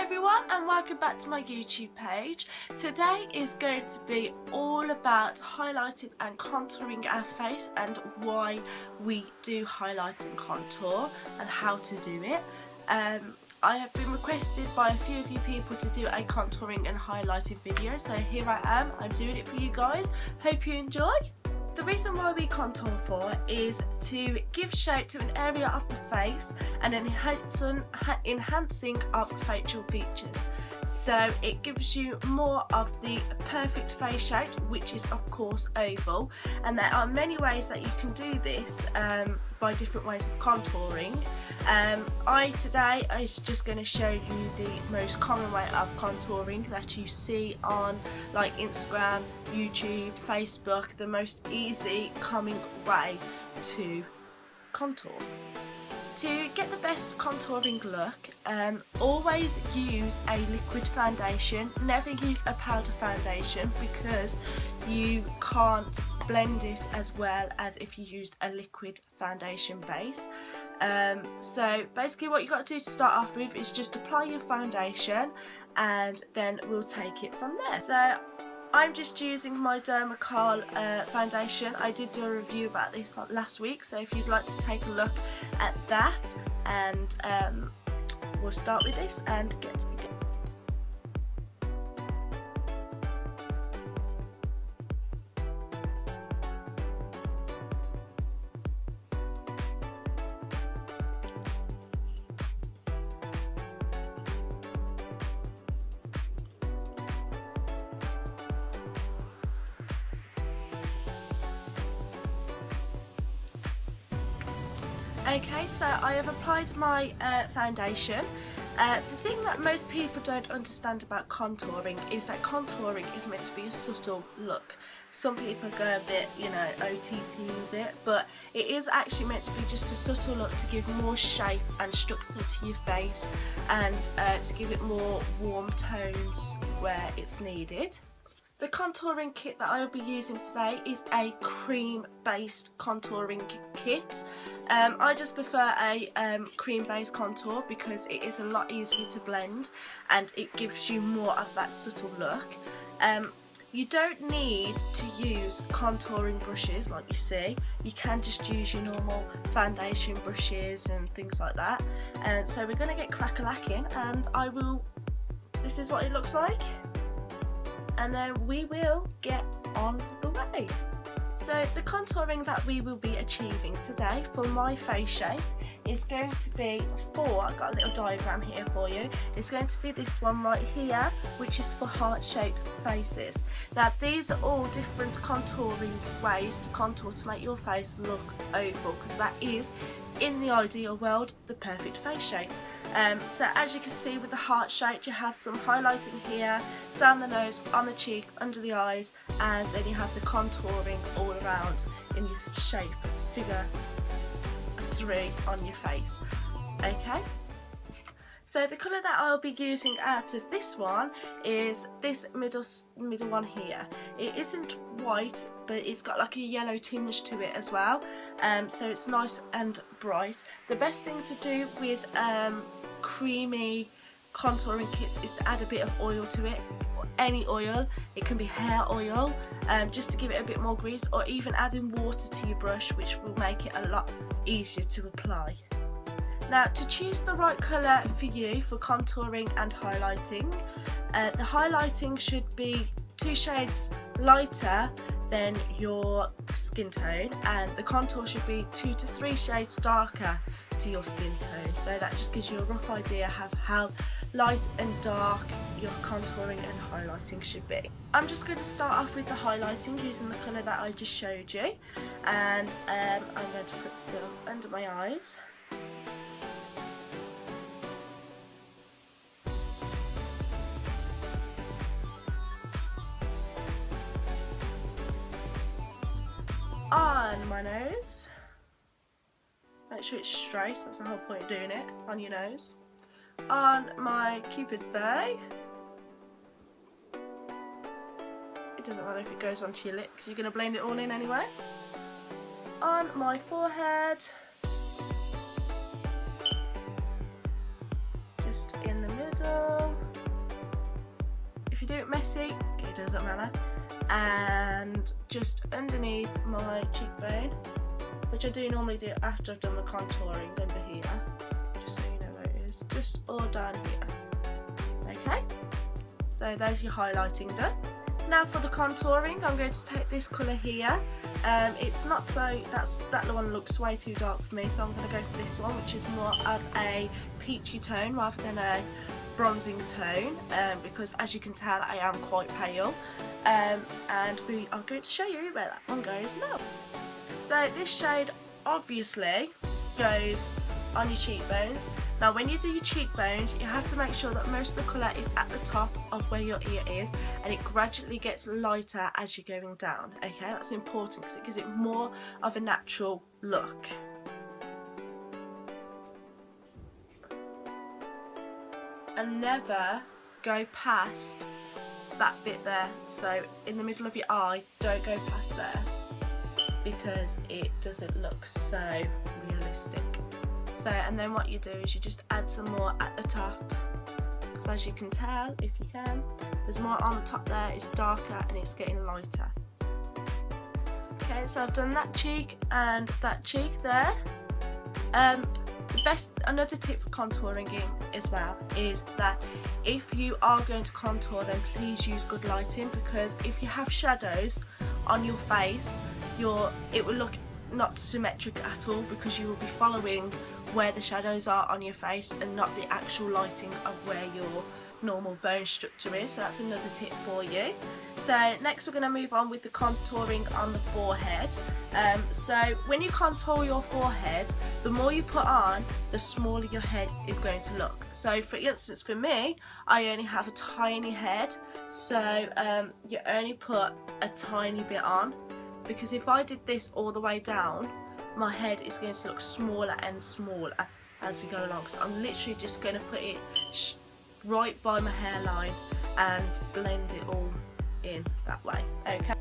everyone and welcome back to my YouTube page. Today is going to be all about highlighting and contouring our face and why we do highlight and contour and how to do it. I have been requested by a few of you people to do a contouring and highlighting video, so here I am, I'm doing it for you guys. Hope you enjoy. The reason why we contour for is to give shape to an area of the face and enhancing of facial features. So it gives you more of the perfect face shape, which is of course oval, and there are many ways that you can do this by different ways of contouring. Today is just going to show you the most common way of contouring that you see on like Instagram, YouTube, Facebook, the most easy common way to contour. To get the best contouring look, always use a liquid foundation, never use a powder foundation because you can't blend it as well as if you used a liquid foundation base. So basically what you've got to do to start off with is just apply your foundation and then we'll take it from there. So I'm just using my Dermacal foundation. I did do a review about this last week, so if you'd like to take a look at that, and we'll start with this and get to it. Okay, so I have applied my foundation. The thing that most people don't understand about contouring is that contouring is meant to be a subtle look. Some people go a bit, OTT with it, but it is actually meant to be just a subtle look to give more shape and structure to your face and to give it more warm tones where it's needed. The contouring kit that I will be using today is a cream based contouring kit. I just prefer a cream based contour because it is a lot easier to blend and it gives you more of that subtle look. You don't need to use contouring brushes like you see. You can just use your normal foundation brushes and things like that. And so we're going to get crack-a-lacking and this is what it looks like. And then we will get on the way. So the contouring that we will be achieving today for my face shape is going to be I've got a little diagram here for you. It's going to be this one right here, which is for heart-shaped faces. Now these are all different contouring ways to contour to make your face look oval, because that is, in the ideal world, the perfect face shape. So as you can see with the heart shape, you have some highlighting here, down the nose, on the cheek, under the eyes, and then you have the contouring all around in this shape, figure 3 on your face. Okay, so the colour that I'll be using out of this one is this middle one here. It isn't white, but it's got like a yellow tinge to it as well, so it's nice and bright. The best thing to do with creamy contouring kits is to add a bit of oil to it. Any oil, it can be hair oil, just to give it a bit more grease, or even adding water to your brush, which will make it a lot easier to apply. Now to choose the right colour for you for contouring and highlighting, the highlighting should be 2 shades lighter than your skin tone, and the contour should be 2 to 3 shades darker to your skin tone. So that just gives you a rough idea of how light and dark your contouring and highlighting should be. I'm just going to start off with the highlighting using the colour that I just showed you, and I'm going to put some under my eyes. On my nose. Make sure it's straight, that's the whole point of doing it, on your nose. On my Cupid's bow. It doesn't matter if it goes onto your lip because you're going to blend it all in anyway. On my forehead. Just in the middle. you do it messy, it doesn't matter. And just underneath my cheekbone, which I do normally do after I've done the contouring under here, just so you know where it is, just all down here. Okay, so there's your highlighting done. Now for the contouring, I'm going to take this colour here. It's not so, that one looks way too dark for me, so I'm going to go for this one, which is more of a peachy tone rather than a bronzing tone, because as you can tell I am quite pale, and we are going to show you where that one goes now. So this shade obviously goes on your cheekbones. Now when you do your cheekbones, you have to make sure that most of the colour is at the top of where your ear is, and it gradually gets lighter as you're going down. Okay, that's important because it gives it more of a natural look. And never go past that bit there, so in the middle of your eye, don't go past there because it doesn't look so realistic. So, and then what you do is you just add some more at the top, because as you can tell, if you can, there's more on the top there, it's darker and it's getting lighter. Okay, so I've done that cheek and that cheek there. Another tip for contouring in as well is that if you are going to contour, then please use good lighting, because if you have shadows on your face, it will look not symmetric at all, because you will be following where the shadows are on your face and not the actual lighting of where your normal bone structure is. So that's another tip for you. So next we're going to move on with the contouring on the forehead. So when you contour your forehead, the more you put on, the smaller your head is going to look. So for instance, for me, I only have a tiny head, so you only put a tiny bit on, because if I did this all the way down, my head is going to look smaller and smaller as we go along. So I'm literally just going to put it right by my hairline and blend it all in that way. Okay,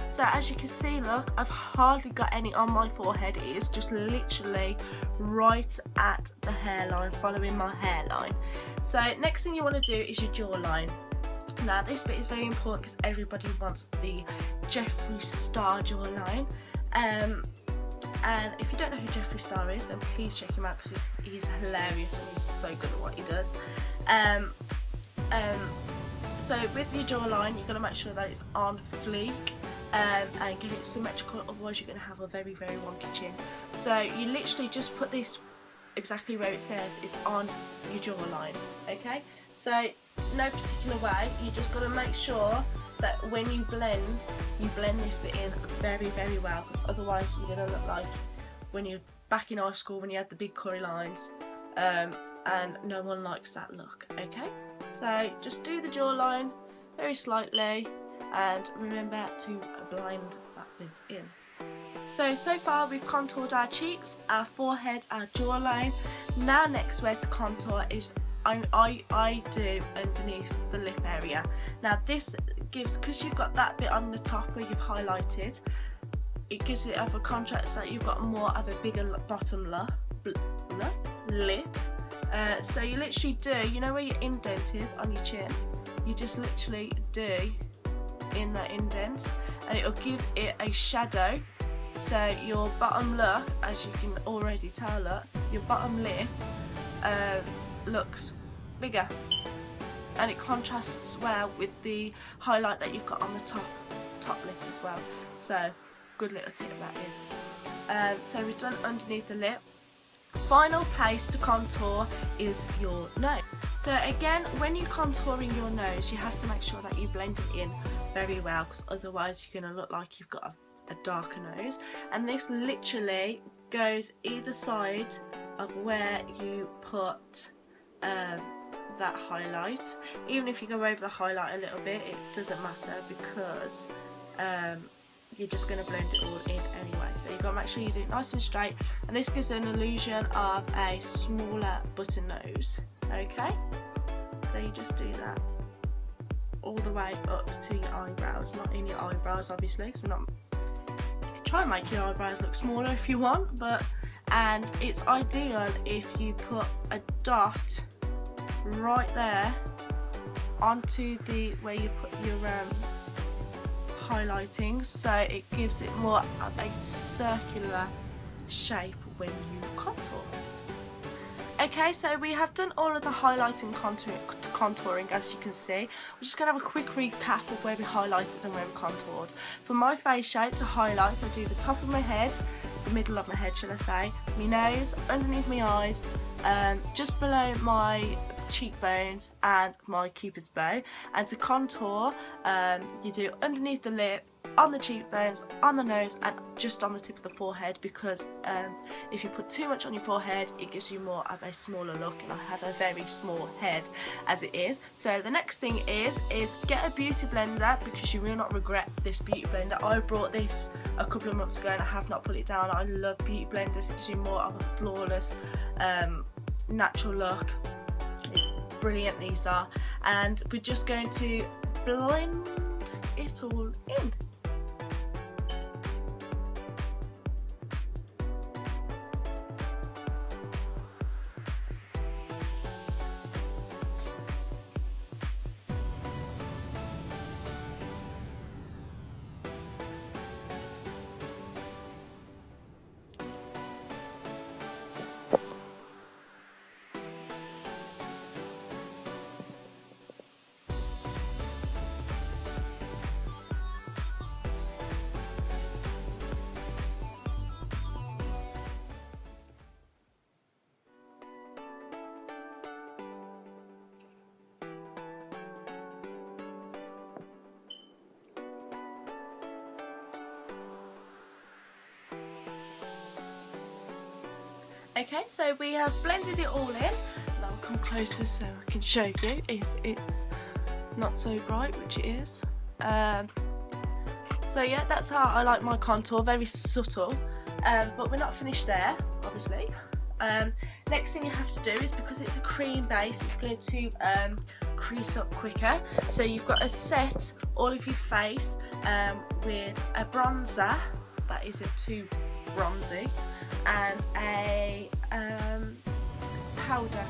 so as you can see, look, I've hardly got any on my forehead. It is just literally right at the hairline, following my hairline. So next thing you want to do is your jawline. Now this bit is very important because everybody wants the Jeffree Star jawline, and if you don't know who Jeffree Star is, then please check him out because he's hilarious and he's so good at what he does. So with your jawline, you're going to make sure that it's on fleek and get it symmetrical, otherwise you're going to have a very, very wonky chin. So you literally just put this exactly where it says is on your jawline. Okay, so no particular way, you just got to make sure that when you blend this bit in very, very well, because otherwise you're going to look like when you're back in high school when you had the big curly lines, and no one likes that look. Okay, so just do the jawline very slightly and remember to blend that bit in. So far we've contoured our cheeks, our forehead, our jawline. Now next where to contour is I do underneath the lip area. Now this gives, because you've got that bit on the top where you've highlighted, it gives it of a contrast that you've got more of a bigger bottom lip. So you literally do, you know where your indent is on your chin, you just literally do in that indent and it'll give it a shadow. So your bottom look, as you can already tell, look, your bottom lip looks bigger and it contrasts well with the highlight that you've got on the top lip as well. So good little tip that is. So we've done underneath the lip. Final place to contour is your nose. So again, when you're contouring your nose, you have to make sure that you blend it in very well, because otherwise you're going to look like you've got a darker nose. And this literally goes either side of where you put that highlight. Even if you go over the highlight a little bit, it doesn't matter, because you're just going to blend it all in anyway. So you've got to make sure you do it nice and straight, and this gives an illusion of a smaller button nose. Okay, so you just do that all the way up to your eyebrows, not in your eyebrows obviously, because you can try and make your eyebrows look smaller if you want, and it's ideal if you put a dot right there onto the where you put your highlighting, so it gives it more of a circular shape when you contour. Okay, so we have done all of the highlighting contouring, as you can see. We're just going to have a quick recap of where we highlighted and where we contoured. For my face shape, to highlight, I do the top of my head, the middle of my head shall I say, my nose, underneath my eyes, just below my cheekbones and my cupid's bow. And to contour, you do underneath the lip, on the cheekbones, on the nose, and just on the tip of the forehead, because if you put too much on your forehead it gives you more of a smaller look, and I have a very small head as it is. So the next thing is get a beauty blender, because you will not regret this beauty blender. I brought this a couple of months ago and I have not put it down. I love beauty blenders, it gives you more of a flawless natural look. It's brilliant, these are, and we're just going to blend it all in. Okay, so we have blended it all in, and I'll come closer so I can show you if it's not so bright, which it is. So yeah, that's how I like my contour, very subtle, but we're not finished there, obviously. Next thing you have to do is, because it's a cream base, it's going to crease up quicker. So you've got to set all of your face with a bronzer that isn't too bronzy, and a powder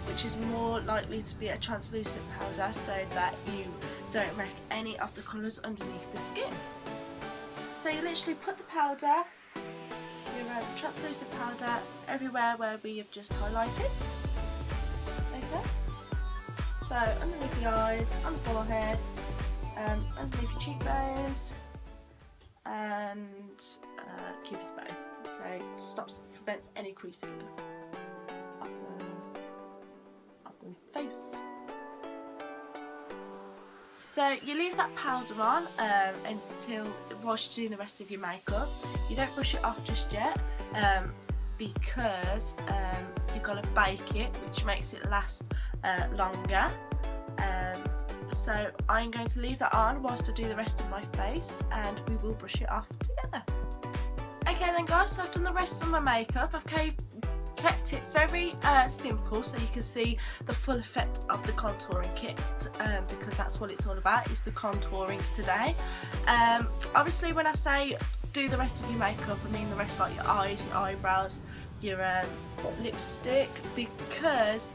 which is more likely to be a translucent powder, so that you don't wreck any of the colours underneath the skin. So you literally put the powder, your translucent powder, everywhere where we have just highlighted. Okay, so underneath the eyes, on the forehead, underneath your cheekbones, and cupid's bow. So it stops, prevents any creasing of the face. So you leave that powder on until, whilst you're doing the rest of your makeup. You don't brush it off just yet, because you've got to bake it, which makes it last longer. So I'm going to leave that on whilst I do the rest of my face, and we will brush it off together. Okay then guys, so I've done the rest of my makeup. I've kept it very simple, so you can see the full effect of the contouring kit, because that's what it's all about, is the contouring today. Obviously when I say do the rest of your makeup, I mean the rest, like your eyes, your eyebrows, your lipstick, because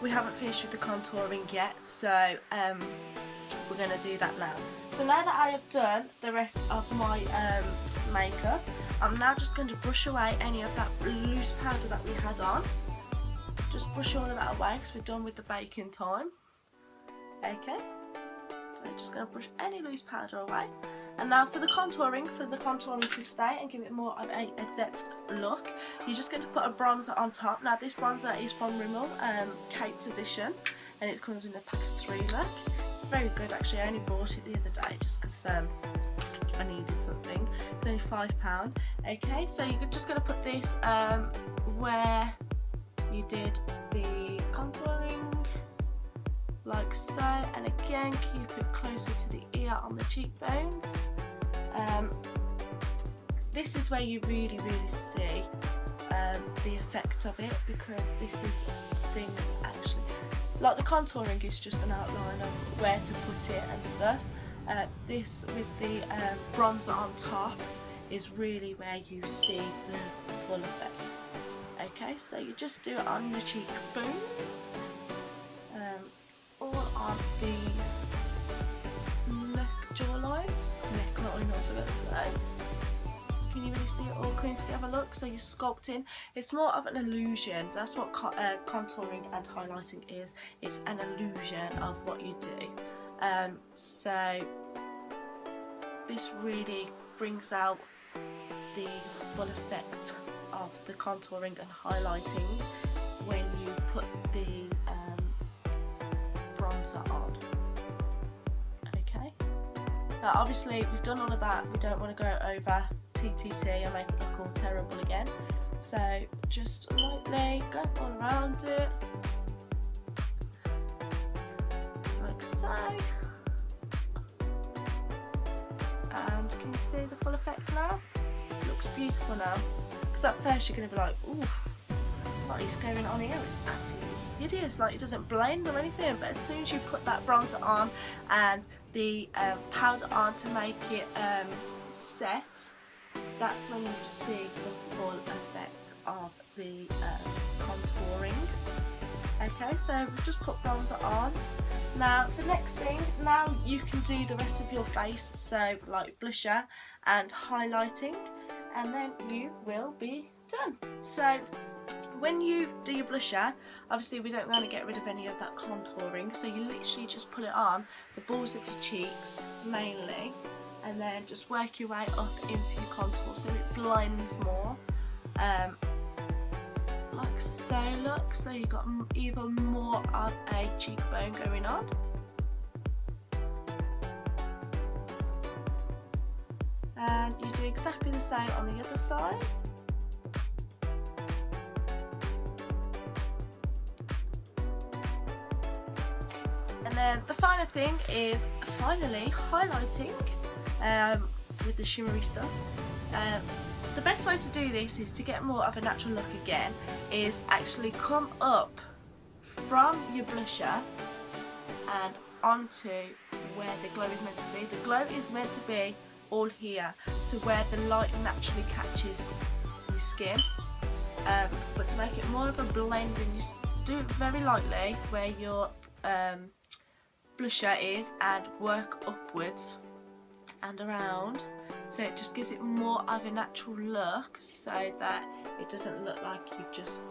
we haven't finished with the contouring yet, so we're going to do that now. So now that I have done the rest of my makeup, I'm now just going to brush away any of that loose powder that we had on. Just brush all of that away because we're done with the baking time. Okay, so I'm just going to brush any loose powder away. And now for the contouring to stay and give it more of a depth look, you're just going to put a bronzer on top. Now this bronzer is from Rimmel, Kate's edition, and it comes in a pack of 3, look. It's very good actually, I only bought it the other day just because I needed something. It's only £5. Okay, so you're just going to put this where you did the contouring, like so, and again keep it closer to the ear on the cheekbones. This is where you really see the effect of it, because this is the thing actually, like the contouring is just an outline of where to put it and stuff. This with the bronzer on top is really where you see the full effect. Okay, so you just do it on your cheekbones, excellent. So can you really see it all coming together? Look, so you're sculpting. It's more of an illusion. That's what contouring and highlighting is. It's an illusion of what you do. So this really brings out the full effect of the contouring and highlighting when you put the bronzer on. Okay. Now obviously we've done all of that. We don't want to go over TTT and make it look all terrible again. So just lightly go all around it, like so. And can you see the full effects now? It looks beautiful now. Because at first you're going to be like, ooh, what is going on here? It's absolutely hideous. Like, it doesn't blend or anything. But as soon as you put that bronzer on and the powder on to make it set, that's when you see the full effect of the contouring. Okay, so we've just put bronzer on. Now the next thing, now you can do the rest of your face, so like blusher and highlighting, and then you will be done. So when you do your blusher, obviously we don't want to get rid of any of that contouring, so you literally just put it on the balls of your cheeks mainly, and then just work your way up into your contour so it blends more, like so. Look, so you've got even more of a cheekbone going on. And you do exactly the same on the other side. And then the final thing is finally highlighting with the shimmery stuff. The best way to do this is to get more of a natural look again, is actually come up from your blusher and onto where the glow is meant to be. The glow is meant to be all here, so where the light naturally catches your skin. But to make it more of a blend, and you do it very lightly where your blusher is, and work upwards and around, so it just gives it more of a natural look, so that it doesn't look like you've just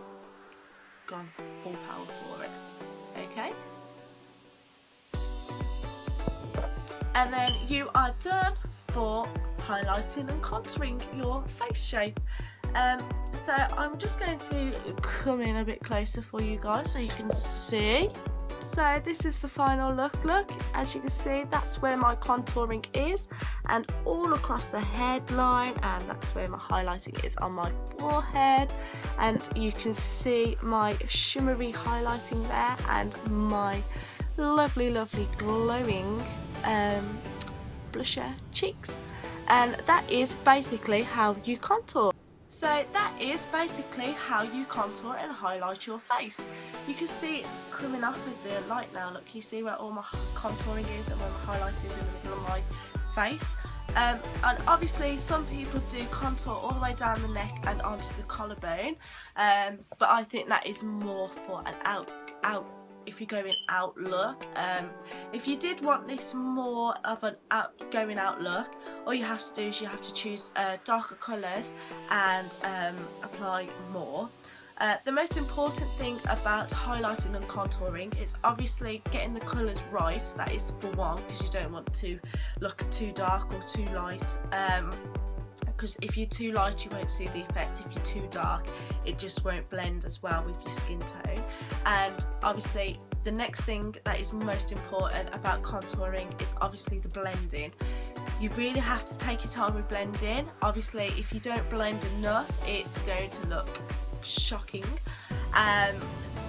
gone full power for it. Okay, and then you are done for highlighting and contouring your face shape. So I'm just going to come in a bit closer for you guys so you can see. So this is the final look. Look, as you can see, that's where my contouring is, and all across the headline, and that's where my highlighting is on my forehead, and you can see my shimmery highlighting there, and my lovely glowing blusher cheeks. And that is basically how you contour. So that is basically how you contour and highlight your face. You can see it coming off with the light now. Look, you see where all my contouring is and where my highlight is in the middle of my face. And obviously some people do contour all the way down the neck and onto the collarbone, but I think that is more for an out if you're going out look. If you did want this more of an going out look, all you have to do is you have to choose darker colours and apply more. The most important thing about highlighting and contouring is obviously getting the colours right. That is for one, because you don't want to look too dark or too light, because if you're too light you won't see the effect. If you're too dark, it just won't blend as well with your skin tone. And obviously the next thing that is most important about contouring is obviously the blending. You really have to take your time with blending. Obviously if you don't blend enough, it's going to look shocking,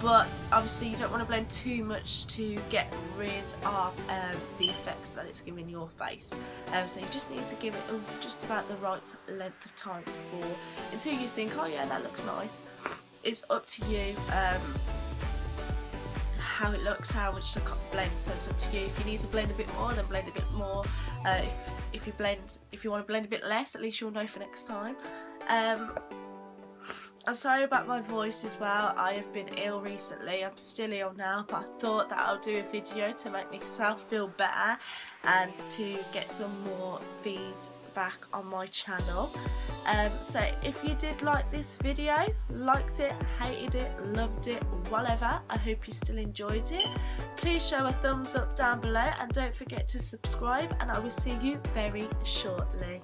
but obviously you don't want to blend too much to get rid of the effects that it's giving your face. So you just need to give it just about the right length of time before, until you think, oh yeah, that looks nice. It's up to you how it looks, how much to blend, so it's up to you. If you need to blend a bit more, then blend a bit more. If you want to blend a bit less, at least you'll know for next time. I'm sorry about my voice as well. I have been ill recently. I'm still ill now, but I thought that I'll do a video to make myself feel better and to get some more feedback on my channel. So if you did like this video, liked it, hated it, loved it, whatever, I hope you still enjoyed it. Please show a thumbs up down below and don't forget to subscribe, and I will see you very shortly.